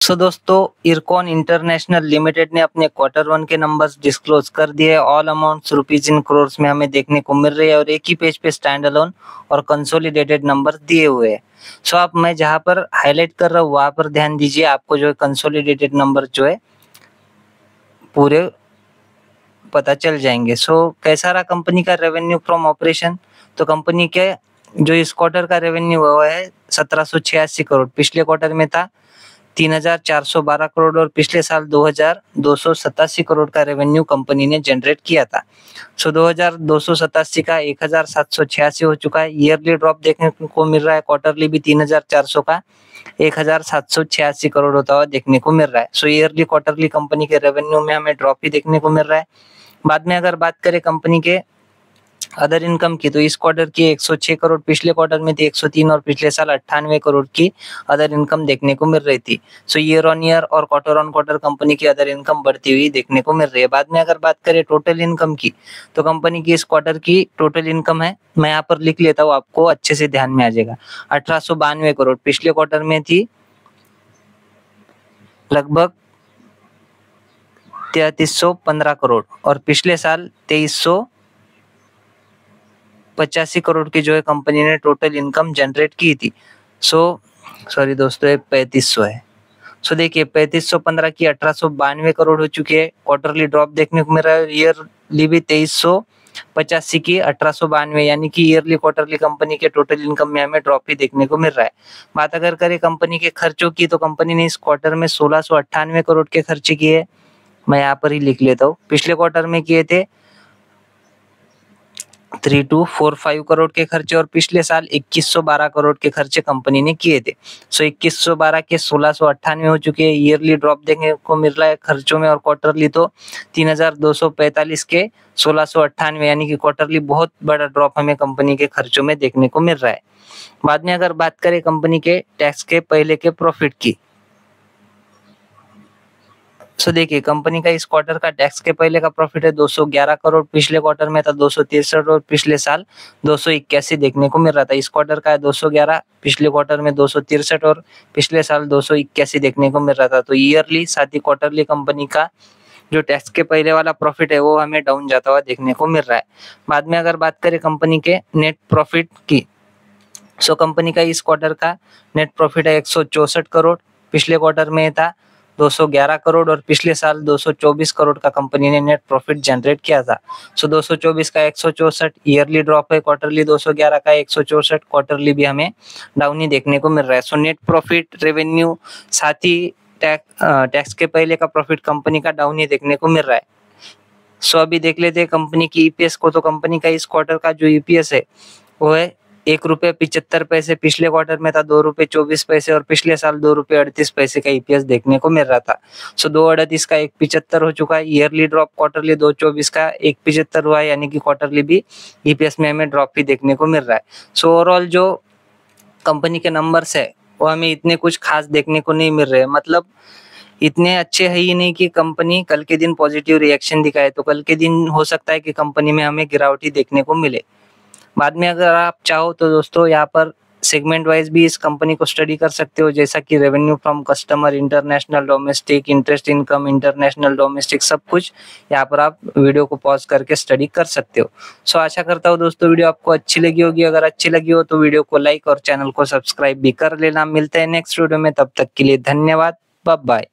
सो दोस्तों, IRCON international limited ने अपने क्वार्टर 1 के नंबर्स डिस्क्लोज कर दिए। All amounts rupees in crores में हमें देखने को मिल रही है और एक ही पेज पे स्टैंड अलोन और कंसोलिडेटेड नंबर्स दिए हुए हैं। सो आप मैं जहां पर हाईलाइट कर रहा हूँ वहां पर ध्यान दीजिए, आपको जो है कंसोलिडेटेड नंबर जो है पूरे पता चल जाएंगे। सो कैसा रहा कंपनी का रेवेन्यू फ्रॉम ऑपरेशन? तो कंपनी के जो इस क्वार्टर का रेवेन्यू हुआ है 1786 करोड़, पिछले क्वार्टर में था 3412 करोड़ और पिछले साल 2287 करोड़ का रेवेन्यू कंपनी ने जनरेट किया था। सो 2287 का 1786 हो चुका है। ईयरली ड्रॉप देखने को मिल रहा है, क्वार्टरली भी 3400 का 1786 करोड़ होता हुआ देखने को मिल रहा है। सो ईयरली क्वार्टरली कंपनी के रेवेन्यू में हमें ड्रॉप ही देखने को मिल रहा है। बाद में अगर बात करें कंपनी के अदर इनकम की, तो इस क्वार्टर की 106 करोड़, पिछले क्वार्टर में थी 103 और पिछले साल 98 करोड़ की अदर इनकम देखने को मिल रही थी। सो ईयर ऑन ईयर और क्वार्टर ऑन क्वार्टर कंपनी की अदर इनकम बढ़ती हुई देखने को मिल रही है। बाद में अगर बात करें टोटल इनकम की, तो कंपनी की इस क्वार्टर की टोटल इनकम है, मैं यहाँ पर लिख लेता हूँ, आपको अच्छे से ध्यान में आ जाएगा, 1892 करोड़। पिछले क्वार्टर में थी लगभग 3315 करोड़ और पिछले साल 2385 करोड़ की जो है कंपनी ने टोटल इनकम जनरेट की थी। सॉरी दोस्तों, 3500 है। सो देखिए 3515 की 1892 करोड़ हो चुकी है। क्वार्टरली ड्रॉप देखने को मिल रहा है, ईयरली भी 2385 की 1892, यानी कि ईयरली क्वार्टरली कंपनी के टोटल इनकम में हमें ड्रॉप ही देखने को मिल रहा है। बात अगर करें कंपनी के खर्चों की, तो कंपनी ने इस क्वार्टर में 1698 करोड़ के खर्चे किए, मैं यहाँ पर ही लिख लेता हूँ। पिछले क्वार्टर में किए थे 3245 करोड़ के खर्चे और पिछले साल 2112 करोड़ के खर्चे कंपनी ने किए थे। सो 2112 के 1698 हो चुके हैं। ईयरली ड्रॉप देखने को मिल रहा है खर्चों में और क्वार्टरली तो 3245 के 1698, यानी कि क्वार्टरली बहुत बड़ा ड्रॉप हमें कंपनी के खर्चों में देखने को मिल रहा है। बाद में अगर बात करें कंपनी के टैक्स के पहले के प्रॉफिट की, सो देखिए कंपनी का इस क्वार्टर का टैक्स के पहले का प्रॉफिट है 211 करोड़, पिछले क्वार्टर में था 263 और पिछले साल 281 देखने को मिल रहा था। इस क्वार्टर का है 211, पिछले क्वार्टर में 263 और पिछले साल 281 देखने को मिल रहा था। तो ईयरली साथ ही क्वार्टरली कंपनी का जो टैक्स के पहले वाला प्रॉफिट है वो हमें डाउन जाता हुआ देखने को मिल रहा है। बाद में अगर बात करें कंपनी के नेट प्रॉफिट की, सो कंपनी का इस क्वार्टर का नेट प्रॉफिट है 164 करोड़, पिछले क्वार्टर में था 211 करोड़ और पिछले साल 224 करोड़ का कंपनी ने नेट प्रॉफिट जनरेट किया था। सो 224 का 164, ईयरली ड्रॉप है, क्वार्टरली 211 का 164, क्वार्टरली भी हमें डाउन ही देखने को मिल रहा है। सो नेट प्रॉफिट, रेवेन्यू, साथ ही टैक्स के पहले का प्रॉफिट कंपनी का डाउन ही देखने को मिल रहा है। सो अभी देख लेते हैं कंपनी की ईपीएस को। तो कंपनी का इस क्वार्टर का जो ईपीएस है वो है ₹1.75, पिछले क्वार्टर में था ₹2.24 और पिछले साल ₹2.38 का ईपीएस देखने को मिल रहा था। सो 2.38 का 1.75 हो चुका है। ईयरली ड्रॉप क्वार्टरली 2.24 का 1.75 हुआ है, यानी कि क्वार्टरली भी ईपीएस में हमें ड्रॉप ही देखने को मिल रहा है। सो ओवरऑल जो कंपनी के नंबर्स है वो हमें इतने कुछ खास देखने को नहीं मिल रहे, मतलब इतने अच्छे है ही नहीं कि कंपनी कल के दिन पॉजिटिव रिएक्शन दिखाए। तो कल के दिन हो सकता है कि कंपनी में हमें गिरावट ही देखने को मिले। बाद में अगर आप चाहो तो दोस्तों यहाँ पर सेगमेंट वाइज भी इस कंपनी को स्टडी कर सकते हो, जैसा कि revenue from customer, international domestic, interest income, international domestic, सब कुछ यहाँ पर आप वीडियो को पॉज करके स्टडी कर सकते हो। सो आशा करता हूँ दोस्तों वीडियो आपको अच्छी लगी होगी। अगर अच्छी लगी हो तो वीडियो को लाइक और चैनल को सब्सक्राइब भी कर लेना। मिलते हैं नेक्स्ट वीडियो में, तब तक के लिए धन्यवाद, बाय बाय।